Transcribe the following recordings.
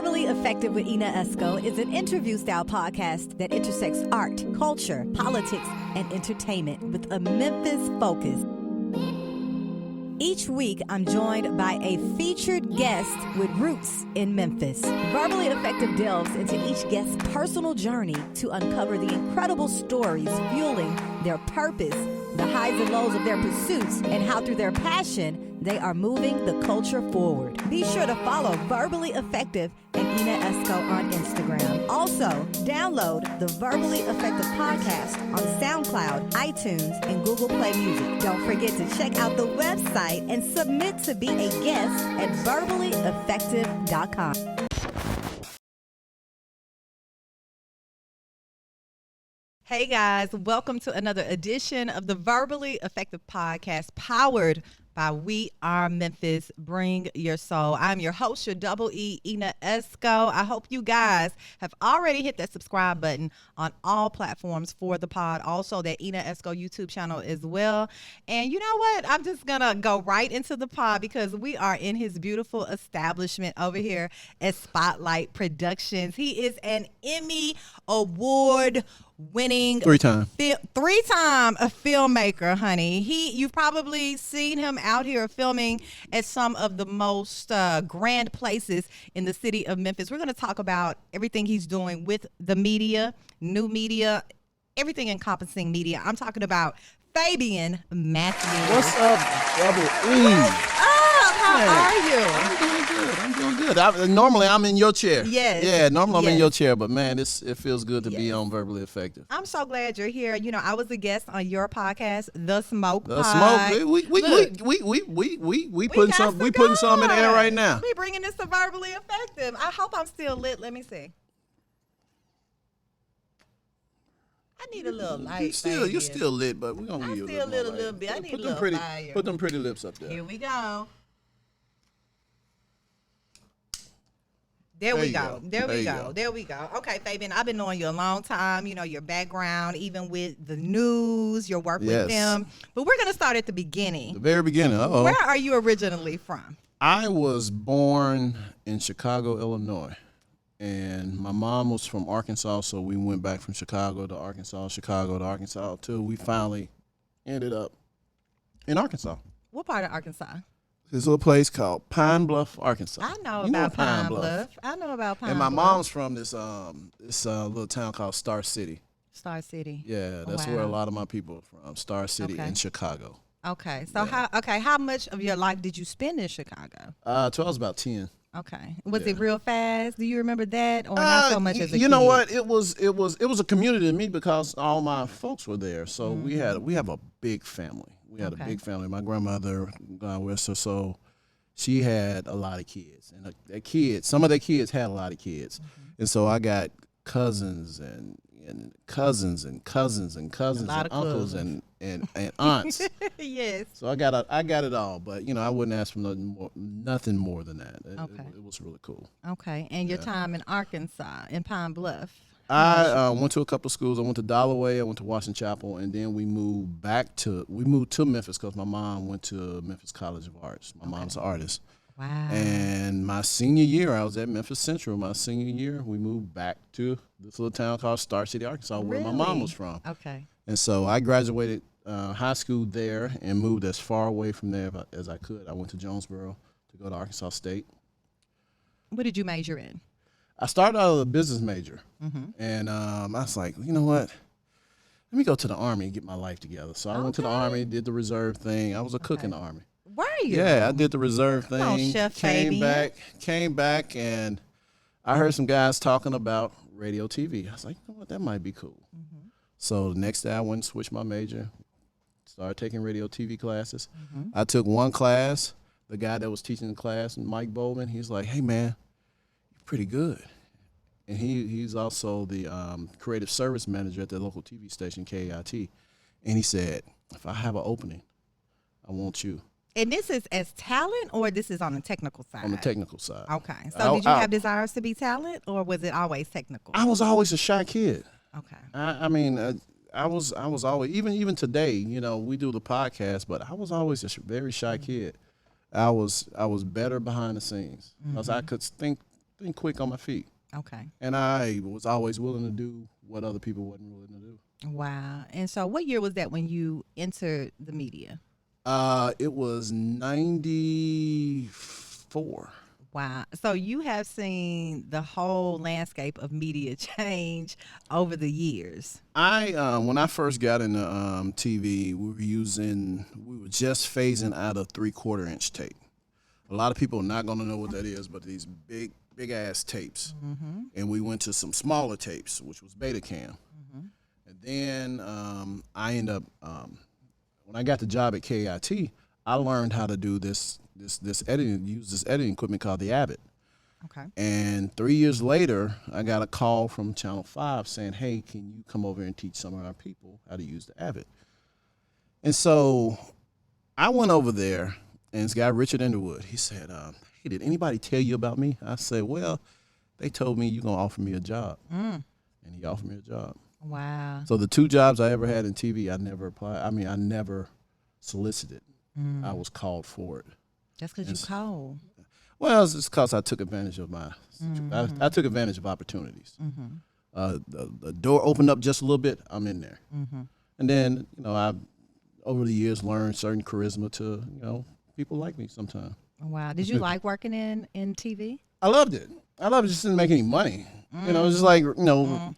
Verbally Effective with Ina Esco is an interview-style podcast that intersects art, culture, politics, and entertainment with a Memphis focus. Each week, I'm joined by a featured guest with roots in Memphis. Verbally Effective delves into each guest's personal journey to uncover the incredible stories fueling their purpose, the highs and lows of their pursuits, and how through their passion, they are moving the culture forward. Be sure to follow Verbally Effective and Ina Esco on Instagram. Also, download the Verbally Effective podcast on SoundCloud, iTunes, and Google Play Music. Don't forget to check out the website and submit to be a guest at verballyeffective.com. Hey guys, welcome to another edition of the Verbally Effective podcast powered by We Are Memphis. Bring your soul. I'm your host, your double E, Ina Esco. I hope you guys have already hit that subscribe button on all platforms for the pod. Also, that Ina Esco YouTube channel as well. And you know what? I'm just going to go right into the pod because we are in his beautiful establishment over here at Spotlight Productions. He is an Emmy Award winning three-time a filmmaker, honey. You've probably seen him out here filming at some of the most grand places in the city of Memphis. We're going to talk about everything he's doing with the media, new media, everything encompassing media. I'm talking about Fabian Matthews. What's up, Double E? How are you? I'm doing good. Normally, I'm in your chair. Yes. Yeah, normally I'm in your chair, but man, it feels good to be on Verbally Effective. I'm so glad you're here. You know, I was a guest on your podcast, The Smoke The Pod. Smoke. We putting some in the air right now. We bringing this to Verbally Effective. I hope I'm still lit. Let me see. I need a little light. You're still lit, but we're gonna give you still lit a little bit. I need a little fire. Put them pretty lips up there. Here we go. There we go. Okay, Fabian, I've been knowing you a long time. You know, your background, even with the news, your work with them. But we're going to start at the beginning. The very beginning. Uh-oh. Where are you originally from? I was born in Chicago, Illinois. And my mom was from Arkansas, so we went back from Chicago to Arkansas till we finally ended up in Arkansas. What part of Arkansas? This little place called Pine Bluff, Arkansas. I know about Pine Bluff. I know about Pine Bluff. And my mom's from this little town called Star City. Star City. Yeah, that's where a lot of my people are from, Star City in Chicago. Okay, so how much of your life did you spend in Chicago? Till I was about 10. Okay, was it real fast? Do you remember that, or not so much as a kid? You know what? It was a community to me because all my folks were there. So we have a big family. We had a big family. My grandmother, God rest her soul, she had a lot of kids, and some of their kids had a lot of kids, and so I got cousins and cousins and uncles and aunts. Yes. So I got it all, but I wouldn't ask for nothing more than that. It was really cool. Okay, and your time in Arkansas, in Pine Bluff. I went to a couple of schools. I went to Dalloway, I went to Washington Chapel, and then we moved to Memphis because my mom went to Memphis College of Arts. My mom's an artist. Wow. And my senior year, I was at Memphis Central. My senior year, we moved back to this little town called Star City, Arkansas, where my mom was from. Okay. And so I graduated high school there and moved as far away from there as I could. I went to Jonesboro to go to Arkansas State. What did you major in? I started out as a business major, and I was like, you know what? Let me go to the Army and get my life together. So I went to the Army, did the reserve thing. I was a cook in the Army. Were you? Yeah, I did the reserve thing. Come on, Chef Came back, and I heard some guys talking about radio TV. I was like, you know what? That might be cool. So the next day, I went and switched my major, started taking radio TV classes. I took one class. The guy that was teaching the class, Mike Bowman, he's like, hey, man, you're pretty good. And he's also the creative service manager at the local TV station, KAIT. And he said, if I have an opening, I want you. And this is as talent, or this is on the technical side? On the technical side. Okay. So did you have desires to be talent, or was it always technical? I was always a shy kid. Okay. I mean, I was always, even today, we do the podcast, but I was always a very shy kid. I was better behind the scenes because I could think think quick on my feet. Okay. And I was always willing to do what other people wasn't willing to do. Wow. And so what year was that when you entered the media? It was 94. Wow. So you have seen the whole landscape of media change over the years. When I first got into TV, we were just phasing out of 3/4 inch tape. A lot of people are not going to know what that is, but these big ass tapes. Mm-hmm. And we went to some smaller tapes, which was Betacam. Mm-hmm. And then I ended up when I got the job at KAIT, I learned how to do this editing, use this editing equipment called the Avid. Okay. And 3 years later, I got a call from Channel 5 saying, hey, can you come over and teach some of our people how to use the Avid? And so I went over there, and this guy, Richard Underwood, he said, hey, did anybody tell you about me? I said, well, they told me you're going to offer me a job. And he offered me a job. Wow. So the 2 jobs I ever had in TV, I never applied. I mean, I never solicited. I was called for it. That's because you called. Well, it's just because I took advantage of I took advantage of opportunities. The door opened up just a little bit, I'm in there. And then, I've over the years learned certain charisma to, people like me sometimes. Wow. Did you like working in TV? I loved it. It just didn't make any money. It's just like,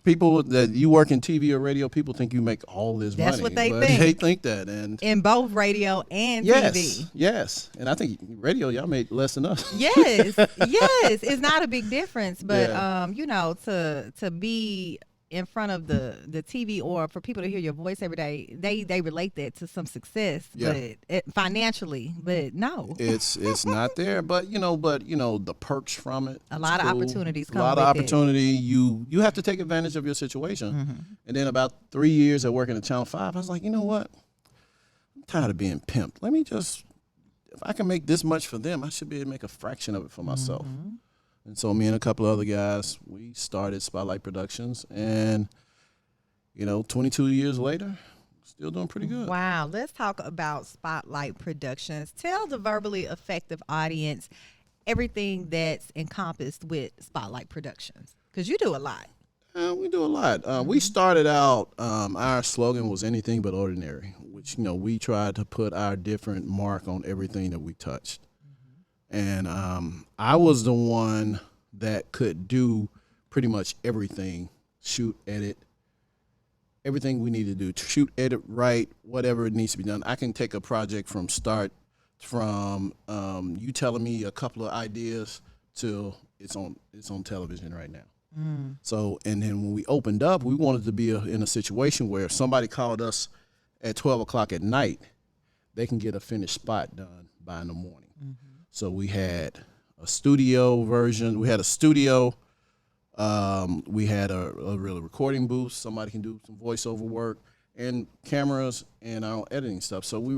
people that you work in TV or radio, people think you make all this money. That's what they but think. They think that. And in both radio and TV. Yes. And I think radio, y'all made less than us. Yes. It's not a big difference. But, to be in front of the TV or for people to hear your voice every day, they relate that to some success, but financially, but no. It's not there, but the perks from it. A lot of opportunities come with it. A lot of opportunity. You have to take advantage of your situation. And then about 3 years at working at Channel 5, I was like, you know what? I'm tired of being pimped. Let me if I can make this much for them, I should be able to make a fraction of it for myself. And so me and a couple of other guys, we started Spotlight Productions, and 22 years later, still doing pretty good. Wow. Let's talk about Spotlight Productions. Tell the verbally effective audience everything that's encompassed with Spotlight Productions, because you do a lot. We do a lot. We started out, our slogan was anything but ordinary, which, we tried to put our different mark on everything that we touched. And I was the one that could do pretty much everything, shoot, edit, everything we need to do, to shoot, edit, write, whatever it needs to be done. I can take a project from start, from you telling me a couple of ideas till it's on television right now. So, and then when we opened up, we wanted to be in a situation where if somebody called us at 12 o'clock at night, they can get a finished spot done by in the morning. So we had a studio version. We had a studio. We had a real recording booth. Somebody can do some voiceover work and cameras and our own editing stuff. So we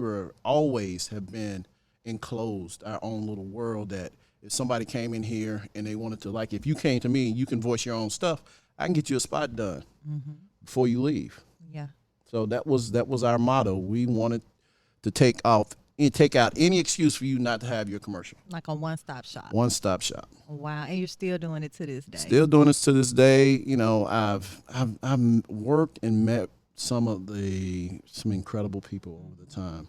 have been enclosed, our own little world that if somebody came in here and they wanted to, if you came to me, you can voice your own stuff. I can get you a spot done before you leave. Yeah. So that was our motto. We wanted to take out any excuse for you not to have your commercial. Like a one-stop shop. One-stop shop. Wow, and you're still doing it to this day. Still doing this to this day. I've worked and met some incredible people over the time,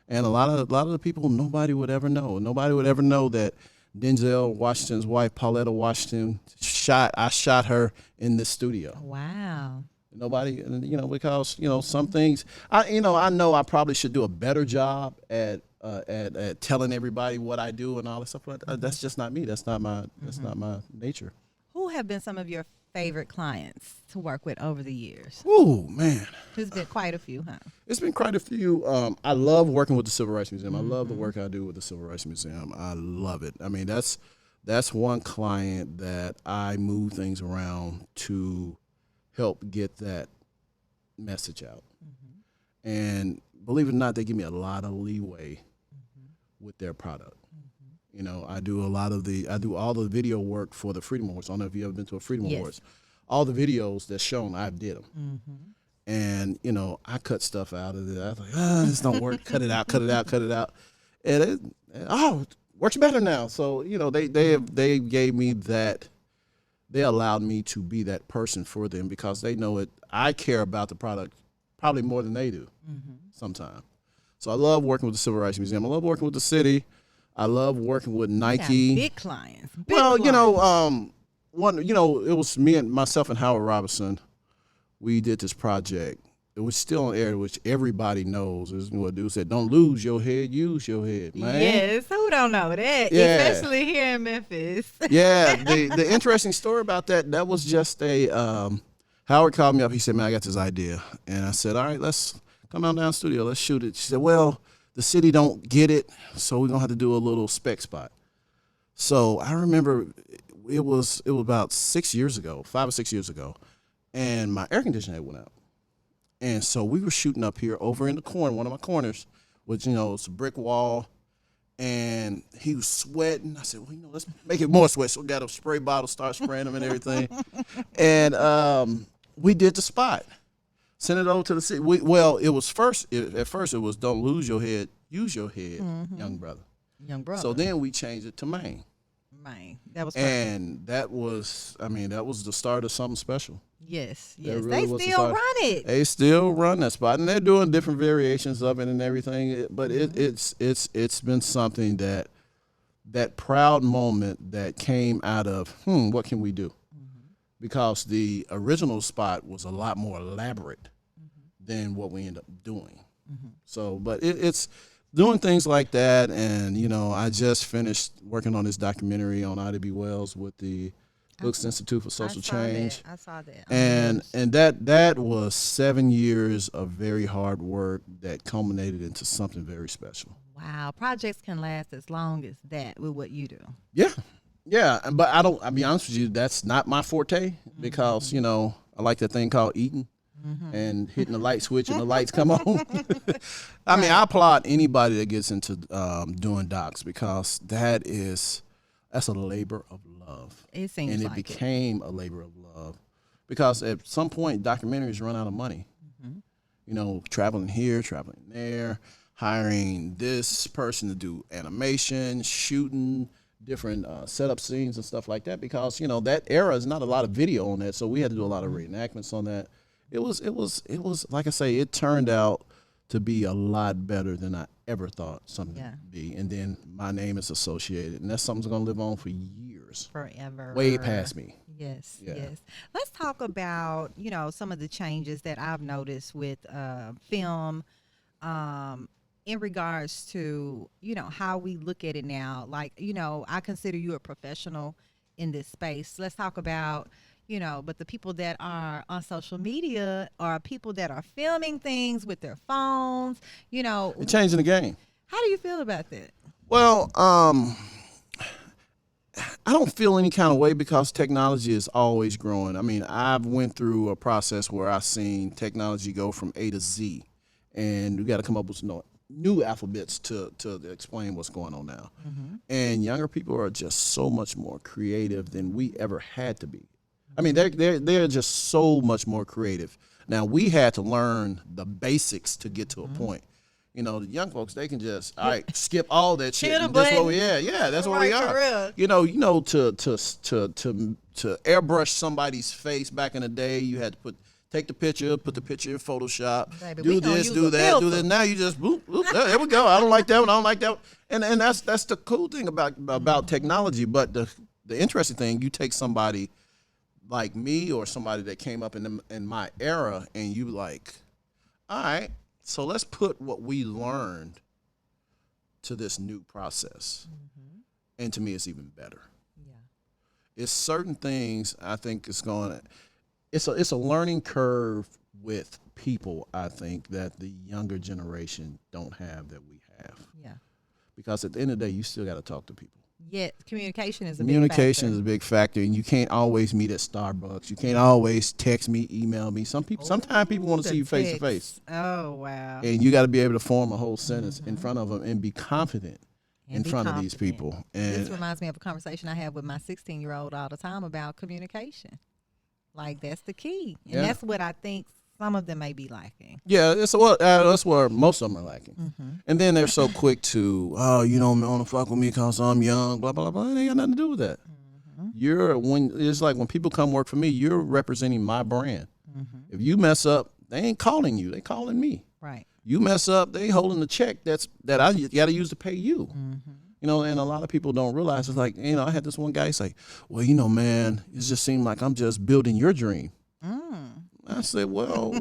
and a lot of the people nobody would ever know. Nobody would ever know that Denzel Washington's wife, Pauletta Washington, I shot her in this studio. Wow. Nobody, because some things I know I probably should do a better job at telling everybody what I do and all that stuff, but that's just not me. That's not my nature. Who have been some of your favorite clients to work with over the years? Oh man, there's been quite a few, huh? It's been quite a few. I love working with the Civil Rights Museum. I love the work I do with the Civil Rights Museum. I love it. I mean, that's one client that I move things around to help get that message out. And believe it or not, they give me a lot of leeway with their product. I do all the video work for the Freedom Awards. I don't know if you've ever been to a Freedom Awards. All the videos that's shown, I did them. And, I cut stuff out of it. I was like, this don't work. Cut it out. And it works better now. So, they gave me that they allowed me to be that person for them because they know it. I care about the product probably more than they do sometimes. So I love working with the Civil Rights Museum. I love working with the city. I love working with Nike. Big clients. It was me and myself and Howard Robinson. We did this project. It was still on air, which everybody knows. Is what dude said, don't lose your head, use your head, man. Yes, who don't know that? Yeah. Especially here in Memphis. Yeah, the interesting story about that was just Howard called me up. He said, man, I got this idea. And I said, all right, let's come on down to the studio. Let's shoot it. She said, well, the city don't get it, so we're going to have to do a little spec spot. So I remember it was about 5 or 6 years ago, and my air conditioner had went out. And so we were shooting up here over in the corner, one of my corners, which, it's a brick wall. And he was sweating. I said, well, let's make it more sweat. So we got a spray bottle, start spraying them and everything. And we did the spot. Sent it over to the city. It was at first it was don't lose your head, use your head, young brother. Young brother. So then we changed it to Maine. That was perfect. And that was the start of something special. Yes. Really they still run it. They still run that spot, and they're doing different variations of it and everything. But it's been something that proud moment that came out of what can we do? Because the original spot was a lot more elaborate than what we end up doing. So, but it's doing things like that, and I just finished working on this documentary on Ida B. Wells with the Brooks Institute for Social Change. I saw that. And that was 7 years of very hard work that culminated into something very special. Wow, projects can last as long as that with what you do. Yeah, but I'll be honest with you, that's not my forte because, I like that thing called eating and hitting the light switch and the lights come on. I applaud anybody that gets into doing docs because that's a labor of love. It seems and like it became a labor of love because at some point documentaries run out of money. Traveling here, traveling there, hiring this person to do animation, shooting different setup scenes and stuff like that because that era is not a lot of video on that, so we had to do a lot of reenactments on that. It was like I say, it turned out to be a lot better than I ever thought something would be. And then my name is associated, and that's something that's going to live on for years. Forever. Way past me. Yes. Let's talk about, some of the changes that I've noticed with film in regards to, how we look at it now. Like, I consider you a professional in this space. Let's talk about, but the people that are on social media are people that are filming things with their phones, It's changing the game. How do you feel about that? Well, I don't feel any kind of way because technology is always growing. I've went through a process where I've seen technology go from A to Z, and we got to come up with new alphabets to explain what's going on now. And younger people are just so much more creative than we ever had to be. They're just so much more creative. Now, we had to learn the basics to get to a point. The young folks, they can just skip all that shit. And that's what that's where we are. To airbrush somebody's face back in the day, you had to take the picture, put the picture in Photoshop, do this, do that, do that. Now you just boop, there we go. I don't like that one. I don't like that one. And that's the cool thing about technology. But the interesting thing, you take somebody like me or somebody that came up in my era, and you like, all right, so let's put what we learned to this new process. And to me, it's even better. It's certain things I think it's a learning curve with people, I think, that the younger generation don't have that we have. Because at the end of the day, you still got to talk to people. Yes, communication is a big factor, and you can't always meet at Starbucks. You can't always text me, email me. Sometimes people want to see you face to face. Oh, wow. And you got to be able to form a whole sentence in front of them and be confident in front of these people. And this reminds me of a conversation I have with my 16-year-old all the time about communication. Like, that's the key. And that's what I think some of them may be lacking. Yeah, that's where most of them are lacking. And then they're so quick to, you don't want to fuck with me because I'm young, blah, blah, blah. It ain't got nothing to do with that. It's like when people come work for me, you're representing my brand. If you mess up, they ain't calling you, they calling me. Right. You mess up, they holding the check that I got to use to pay you. You know, and a lot of people don't realize, it's like, you know, I had this one guy say, well, you know, man, it just seemed like I'm just building your dream. I said, well,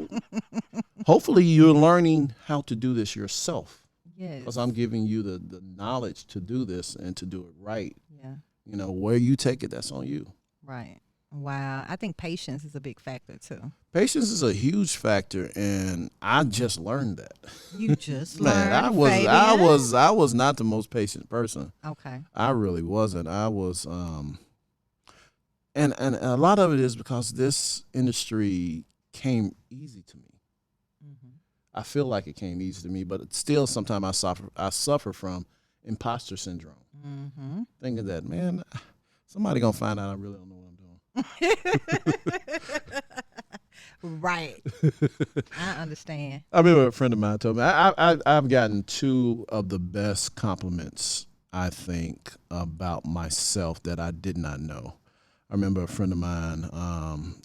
hopefully you're learning how to do this yourself. Yes. Because I'm giving you the knowledge to do this and to do it right. Yeah. You know, where you take it, that's on you. Right. Wow. I think patience is a big factor too. Patience is a huge factor, and I just learned that. You just Man, learned, I was not the most patient person. Okay. I really wasn't. I was and a lot of it is because this industry came easy to me. I feel like it came easy to me, but it's still sometimes I suffer from imposter syndrome. Thinking that, man, somebody gonna find out I really don't know what I'm doing. Right. I understand. I remember a friend of mine told me, I've gotten two of the best compliments, I think, about myself that I did not know. I remember a friend of mine,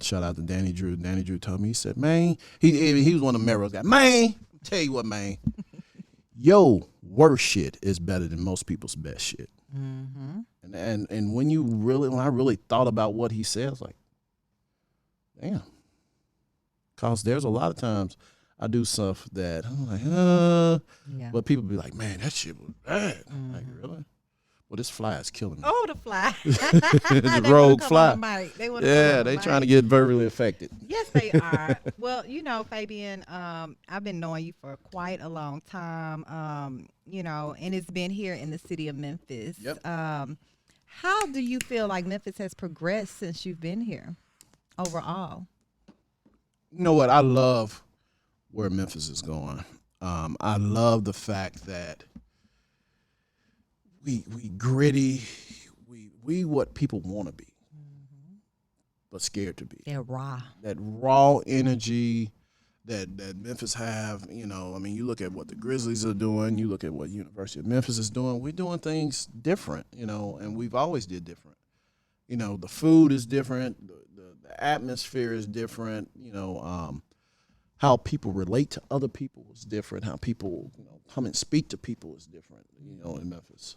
shout out to Danny Drew. Danny Drew told me, he said, man, he was one of Merrill's guys. Man, tell you what, man, yo, worst shit is better than most people's best shit. And when I really thought about what he said, I was like, damn. Because there's a lot of times I do stuff that I'm like, Yeah. but people be like, man, that shit was bad. I'm like, really? Well, this fly is killing me. Oh, the fly. The rogue fly. They trying to get verbally affected. Yes, they are. Well, you know, Fabian, I've been knowing you for quite a long time, you know, and it's been here in the city of Memphis. Yep. How do you feel like Memphis has progressed since you've been here overall? You know what? I love where Memphis is going. I love the fact that we gritty, we what people want to be, but scared to be. They're raw. That raw energy that Memphis have, you know, I mean, you look at what the Grizzlies are doing, you look at what University of Memphis is doing, we're doing things different, you know, and we've always did different. You know, the food is different, the atmosphere is different, you know, how people relate to other people is different, how people, you know, come and speak to people is different, you know, in Memphis.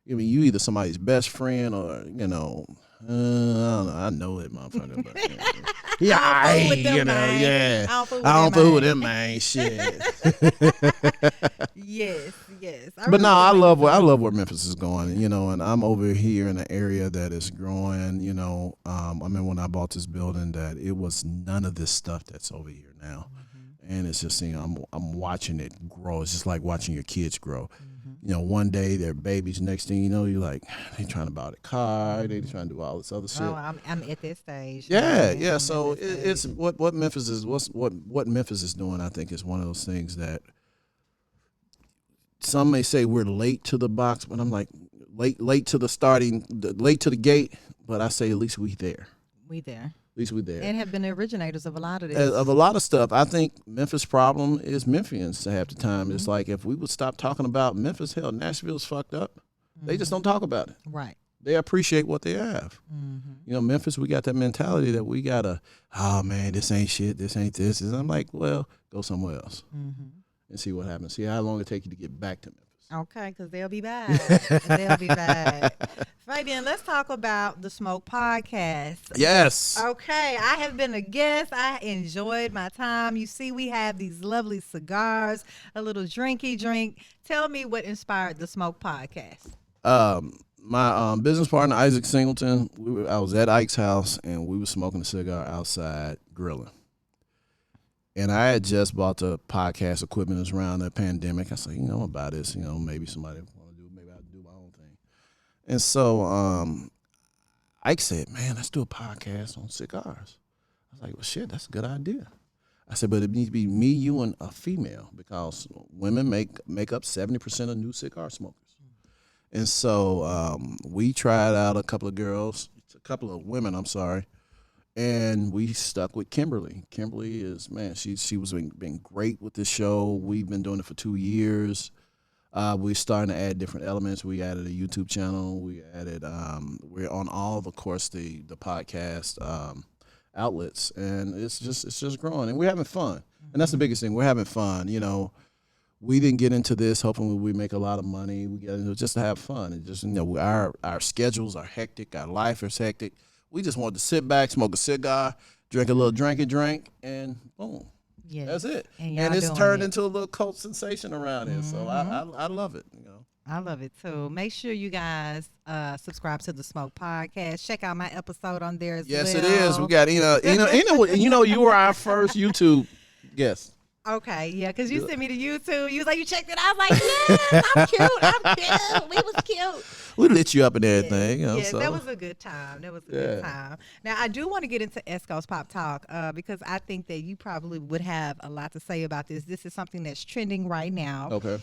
I mean, you either somebody's best friend or, you know, I don't know, I know it, motherfucker, but you know, yeah. I don't fool with them, man. Shit. Yes. But no, I love where Memphis is going, you know, and I'm over here in an area that is growing, you know. I mean, when I bought this building, that it was none of this stuff that's over here now. And it's just, you know, I'm watching it grow. It's just like watching your kids grow. You know, one day they're babies. Next thing you know, you're like, they trying to buy the car. They trying to do all this other shit. Oh, I'm at this stage. Yeah. So it's what Memphis is. What Memphis is doing, I think, is one of those things that some may say we're late to the box, but I'm like, late to the gate. But I say at least we there. At least we there. And have been the originators of a lot of this. Of a lot of stuff. I think Memphis' problem is Memphians half the time. It's like if we would stop talking about Memphis, hell, Nashville's fucked up. They just don't talk about it. Right. They appreciate what they have. You know, Memphis, we got that mentality that we got to, oh, man, this ain't shit, this ain't this. And I'm like, well, go somewhere else and see what happens. See how long it take you to get back to Memphis. Okay, because they'll be back. Fabian, let's talk about the Smoke Podcast. Yes. Okay, I have been a guest. I enjoyed my time. You see, we have these lovely cigars, a little drinky drink. Tell me what inspired the Smoke Podcast. My business partner, Isaac Singleton, I was at Ike's house, and we were smoking a cigar outside grilling. And I had just bought the podcast equipment. It was around the pandemic. I said, you know, about this, you know, maybe somebody want to do it. Maybe I'll do my own thing. And so Ike said, man, let's do a podcast on cigars. I was like, well, shit, that's a good idea. I said, but it needs to be me, you, and a female, because women make up 70% of new cigar smokers. And so we tried out a couple of women, I'm sorry. And we stuck with Kimberly. Kimberly is, man, she was been great with this show. We've been doing it for 2 years. We're starting to add different elements. We added a YouTube channel. We added. We're on all of course, the podcast outlets, and it's just growing, and we're having fun. And that's the biggest thing. We're having fun. You know, we didn't get into this hoping we make a lot of money. We get into it just to have fun. And just, you know, our schedules are hectic. Our life is hectic. We just wanted to sit back, smoke a cigar, drink a little drink, and boom. Yes. That's it. And it's turned into a little cult sensation around here. So I love it. You know. I love it too. Make sure you guys subscribe to the Smoke Podcast. Check out my episode on there as well. Yes, it is. We got you were our first YouTube guest. Okay, yeah, because you sent me to YouTube. You was like, you checked it out. I was like, yes, I'm cute. We was cute. We lit you up and everything. Yes, you know, so. that was a good time. Good time. Now, I do want to get into Esco's Pop Talk because I think that you probably would have a lot to say about this. This is something that's trending right now. Okay.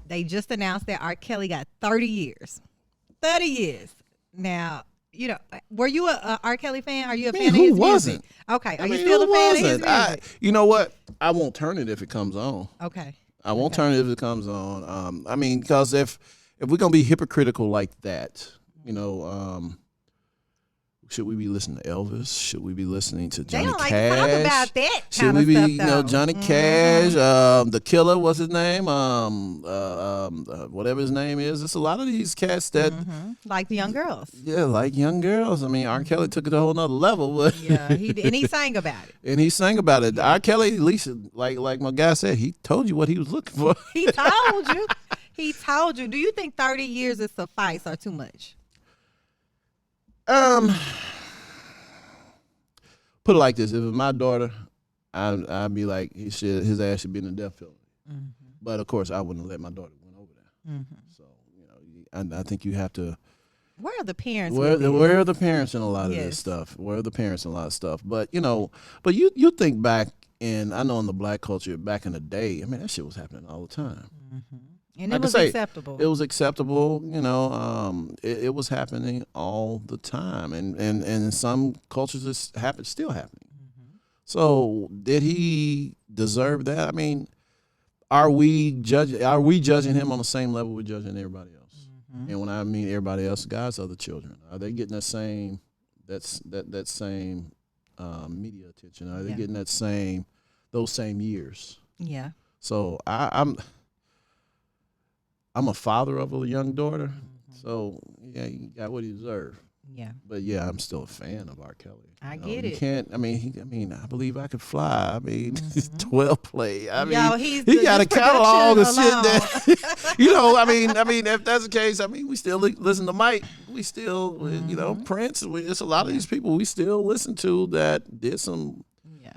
They just announced that R. Kelly got 30 years. 30 years. Now, you know, were you a R. Kelly fan? Are you a fan of his wasn't? music? Okay. Are you still a fan of his music? You know what? I won't turn it if it comes on. Okay. I won't turn it if it comes on. I mean, because if we're going to be hypocritical like that, you know, should we be listening to Elvis? Should we be listening to Johnny Cash? They don't like to talk about that Should kind we of be, stuff, you know, though. Johnny Cash, The Killer, what's his name? Whatever his name is. There's a lot of these cats that, like young girls. yeah, like young girls. I mean, R. Kelly took it to a whole nother level, but Yeah, he did, and he sang about it. and he sang about it. R. Kelly, at least, like my guy said, he told you what he was looking for. He told you. He told you. Do you think 30 years is suffice or too much? Put it like this: if it was my daughter, I'd be like, his ass should be in the death penalty. But of course, I wouldn't let my daughter went over there. So you know, I think you have to. Where are the parents? Where are the parents in a lot of this stuff? Where are the parents in a lot of stuff? But you know, you think back, and I know in the black culture back in the day, I mean that shit was happening all the time. And it was acceptable. It was acceptable, you know. It was happening all the time, and in some cultures it's still happening. So did he deserve that? I mean, are we judging him on the same level we're judging everybody else? And when I mean everybody else, God's other children, are they getting that same media attention? Are they getting those same years? Yeah. So I'm a father of a young daughter, so yeah, he got what he deserved. Yeah. But yeah, I'm still a fan of R. Kelly. I get get you it. Can't. I mean, I Believe I Could Fly. I mean, 12 play. I mean, Yo, he got a his catalog of production shit that you know. I mean, if that's the case, I mean, we still listen to Mike. We still, you know, Prince. It's a lot of these people we still listen to that did some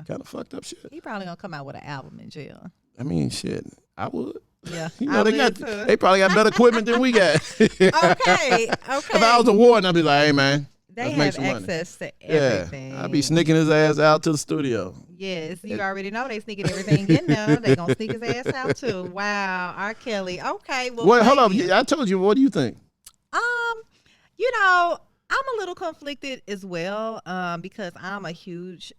kind of fucked up shit. He probably gonna come out with an album in jail. I mean, shit. I would. Yeah, you know, they probably got better equipment than we got. Okay. If I was a warden, I'd be like, hey man, they let's make have some money. access to everything. Yeah, I'd be sneaking his ass out to the studio. Yes, you already know they sneaking everything in there. They gonna sneak his ass out too. Wow, R. Kelly. Okay, well, hold up. I told you. What do you think? You know, I'm a little conflicted as well, because I'm a huge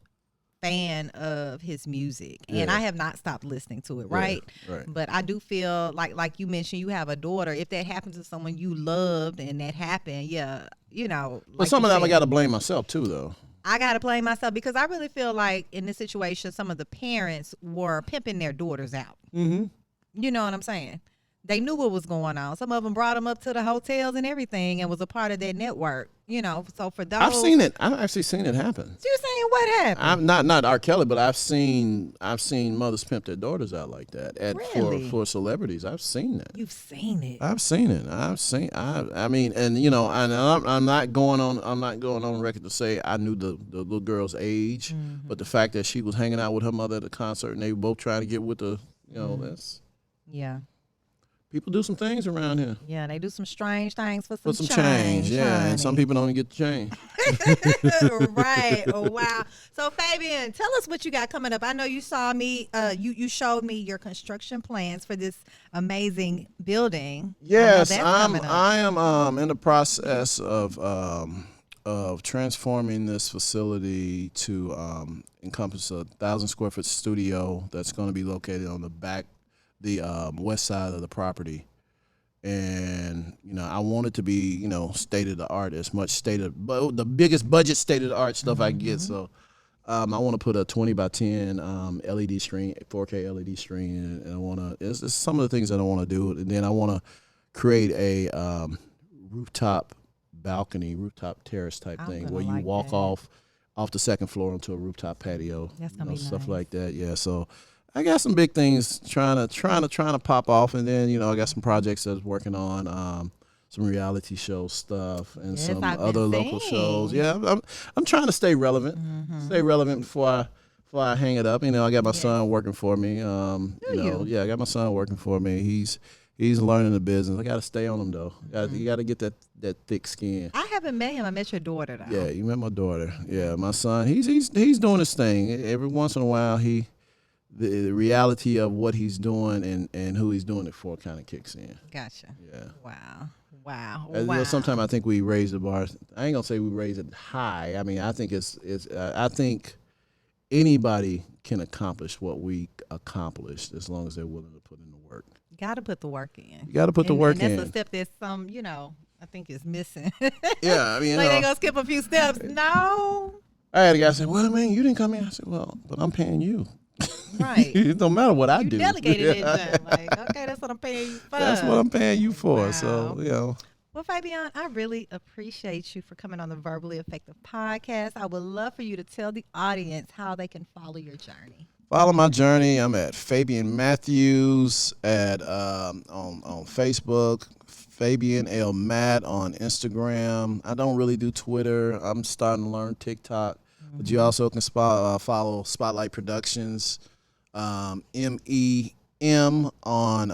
fan of his music, and I have not stopped listening to it. Right. But I do feel like you mentioned, you have a daughter. If that happened to someone you loved and that happened, you know. But some of them I got to blame myself too, though. I got to blame myself because I really feel like in this situation, some of the parents were pimping their daughters out. You know what I'm saying? They knew what was going on. Some of them brought them up to the hotels and everything and was a part of their network, you know. So for those, I've seen it. I've actually seen it happen. So you're saying what happened? I'm not R. Kelly, but I've seen mothers pimp their daughters out like that for celebrities. I've seen that. You've seen it. I've seen it. I mean, and you know, and I'm not going on record to say I knew the little girl's age, but the fact that she was hanging out with her mother at the concert and they were both trying to get with the, you know, that's people do some things around here. Yeah, they do some strange things for some change. Yeah, and some people don't even get the change. Right. Oh, wow. So, Fabian, tell us what you got coming up. I know you saw me. You showed me your construction plans for this amazing building. Yes, I am in the process of transforming this facility to encompass a 1,000 square foot studio that's going to be located on the back the west side of the property, and I want it to be state of the art, as much but the biggest budget state of the art stuff I can get. So I want to put a 20 by 10 LED screen, 4K LED screen, and I want to. It's some of the things that I want to do, and then I want to create a rooftop balcony, rooftop terrace type thing where you walk off the second floor onto a rooftop patio. That's gonna be stuff nice. like that. Yeah, so I got some big things trying to pop off, and then I got some projects that I was working on, some reality show stuff, and some other local shows. Yeah, I'm trying to stay relevant, before I hang it up. I got my son working for me. Yeah, I got my son working for me. He's learning the business. I got to stay on him though. You got to get that thick skin. I haven't met him. I met your daughter though. Yeah, you met my daughter. Yeah, my son. He's doing his thing. Every once in a while, the reality of what he's doing and who he's doing it for kind of kicks in. Gotcha. Yeah. Wow. Sometimes I think we raise the bar. I ain't gonna say we raise it high. I mean, I think I think anybody can accomplish what we accomplished as long as they're willing to put in the work. Got to put the work in. You got to put the work in. And that's a step that I think is missing. Yeah, I mean, like they gonna skip a few steps. No. I had a guy say, "Well, man, you didn't come in." I said, "Well, but I'm paying you." Right. It don't matter what I you do. You delegated it. Like, okay, that's what I'm paying you for. That's what I'm paying you for. Wow. So, Well, Fabian, I really appreciate you for coming on the Verbally Effective podcast. I would love for you to tell the audience how they can follow your journey. Follow my journey. I'm at Fabian Matthews on Facebook, Fabian L Matt on Instagram. I don't really do Twitter. I'm starting to learn TikTok. But you also can follow Spotlight Productions, MEM on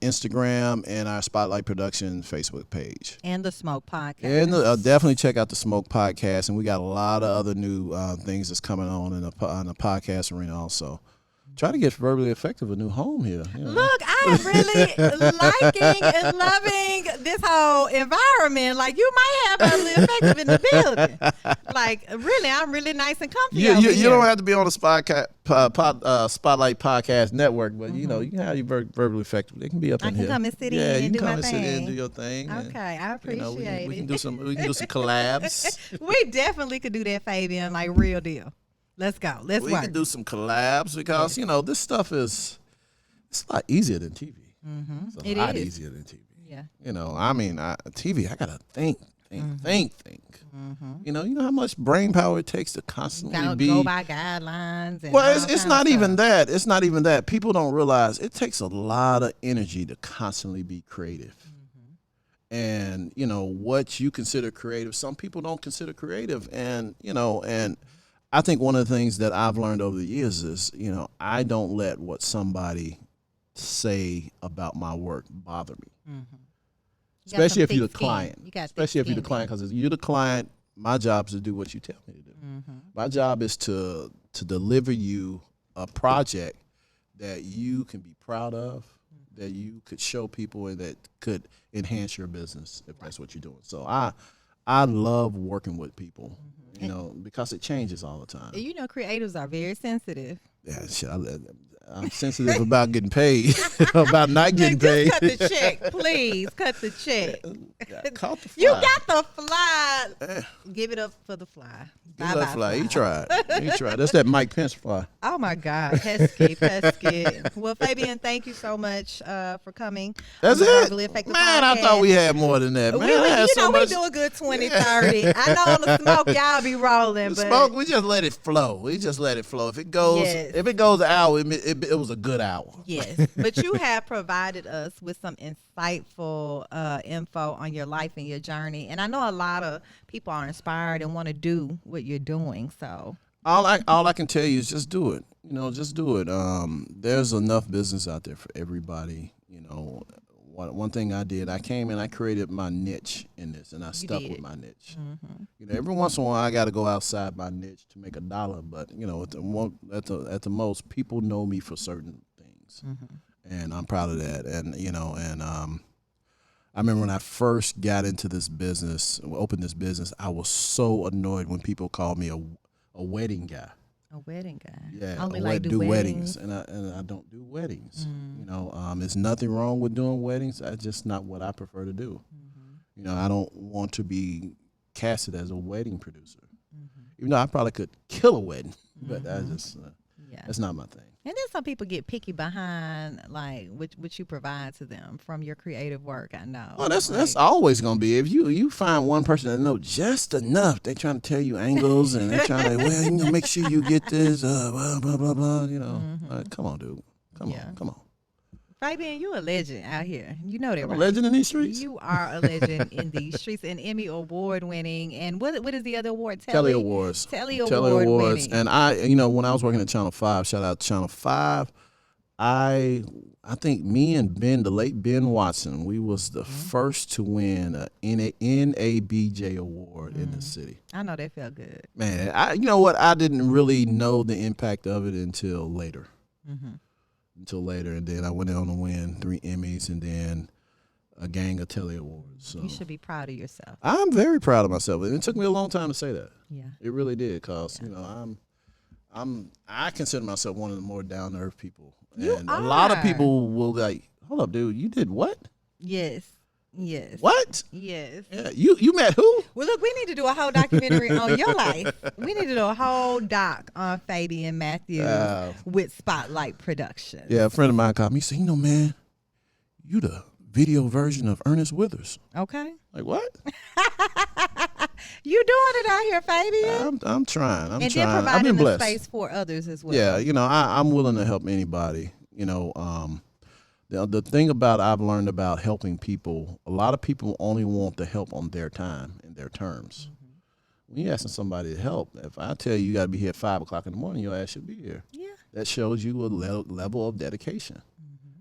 Instagram, and our Spotlight Productions Facebook page. And the Smoke Podcast. And definitely check out the Smoke Podcast. And we got a lot of other new things that's coming on in the podcast arena also. Try to get Verbally Effective a new home here. Look, I'm really liking and loving this whole environment. Like, you might have Verbally Effective in the building. Like, really, I'm really nice and comfy. You don't have to be on the Spotlight Podcast Network, but you can have your Verbally Effective. They can be up in here. I can come and sit in and and do my my thing. Yeah, you can come and sit in and do thing. your thing. Okay, I appreciate it. We can do some collabs. We definitely could do that, Fabian, like real deal. Let's go. Let's work. We can do some collabs because this stuff it's a lot easier than TV. Mm-hmm. It's a lot easier than TV. Yeah. TV. I gotta think. Mm-hmm. You know how much brain power it takes to constantly go by guidelines. And it's not even that. It's not even that. People don't realize it takes a lot of energy to constantly be creative. Mm-hmm. And what you consider creative, some people don't consider creative. And I think one of the things that I've learned over the years is, I don't let what somebody say about my work bother me. Mm-hmm. Especially if you're the client. Especially if you're the client, because if you're the client, my job is to do what you tell me to do. Mm-hmm. My job is to deliver you a project that you can be proud of, that you could show people, and that could enhance your business if that's what you're doing. So I love working with people. Because it changes all the time. Creatives are very sensitive. Yeah, I'm sensitive about getting paid, about not getting paid. Cut the check, please. Cut the check. Caught the fly. You got the fly. Give it up for the fly. Give it up fly. He tried. That's that Mike Pence fly. Oh my God, pesky. Well, Fabian, thank you so much for coming. That's it, man. Podcast. I thought we had more than that, man. We do a good 20, 30. I know on the smoke, y'all be rolling, but smoke, we just let it flow. If it goes an hour, it was a good hour. Yes, but you have provided us with some insightful info on your life and your journey, and I know a lot of people are inspired and want to do what you're doing. So all I can tell you is just do it. Just do it. There's enough business out there for everybody. One thing I did, I came and I created my niche in this, and I stuck with my niche. Mm-hmm. Every once in a while, I got to go outside my niche to make a dollar, but at the most, people know me for certain things, and I'm proud of that. And I remember when I first got into this business, opened this business, I was so annoyed when people called me a wedding guy. A wedding guy. Yeah, Only I like do weddings, and I don't do weddings. You know, there's nothing wrong with doing weddings. That's just not what I prefer to do. You know, I don't want to be casted as a wedding producer. Even though I probably could kill a wedding, but that's just that's not my thing. And then some people get picky behind like what you provide to them from your creative work. I know. Well, that's always gonna be. If you find one person that know just enough, they trying to tell you angles and they trying to well, you know, make sure you get this, blah blah blah blah. You know, come on, dude, come on. Fabian, you a legend out here. You know that, I'm right? a legend in these streets. You are a legend in these streets, and Emmy Award winning. And what is the other award? Telly Awards. Telly Awards. Winning. And I, you know, when I was working at Channel 5, shout out to Channel 5, I think me and Ben, the late Ben Watson, we was the first to win a NABJ award in the city. I know that felt good. Man, you know what? I didn't really know the impact of it until later. And then I went on to win 3 Emmys and then a gang of Telly Awards. So You should be proud of yourself. I'm very proud of myself, and it took me a long time to say that. Yeah. It really did, cause you know I consider myself one of the more down to earth people, and a lot of people will like, hold up, dude, you did what? Yes. What? Yes. Yeah, you met who? Well, look, we need to do a whole documentary on your life. We need to do a whole doc on Fabian Matthews with Spotlight Production. Yeah, a friend of mine called me. He said, you know, man, you the video version of Ernest Withers. Okay. Like what? You doing it out here, Fabian. I'm trying. I'm and trying. then I've providing been the blessed. space for others as well. Yeah, you know, I'm willing to help anybody. You know, the thing about I've learned about helping people, a lot of people only want the help on their time and their terms. When you're asking somebody to help, if I tell you got to be here at 5 o'clock in the morning, your ass should be here. Yeah. That shows you a level of dedication.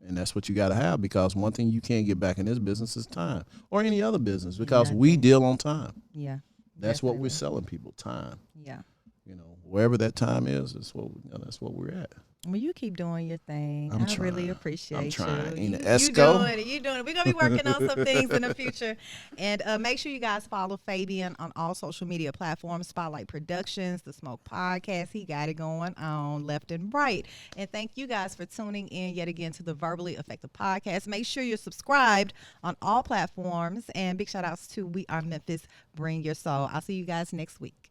And that's what you got to have, because one thing you can't get back in this business is time, or any other business, because we deal on time. Yeah. That's what we're selling people, time. Yeah. You know, wherever that time is, that's what we're at. Well, you keep doing your thing. I'm I trying. really appreciate I'm trying. you. Ina Esco. You doing it. We're going to be working on some things in the future. And make sure you guys follow Fabian on all social media platforms, Spotlight Productions, The Smoke Podcast. He got it going on left and right. And thank you guys for tuning in yet again to the Verbally Effective Podcast. Make sure you're subscribed on all platforms. And big shout outs to We Are Memphis. Bring your soul. I'll see you guys next week.